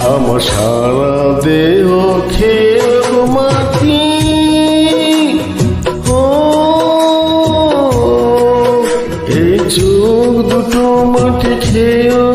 আমার সারা দেহ খেয়ে মাটি, ও এই চোখ দুটো মাটি খেয়ে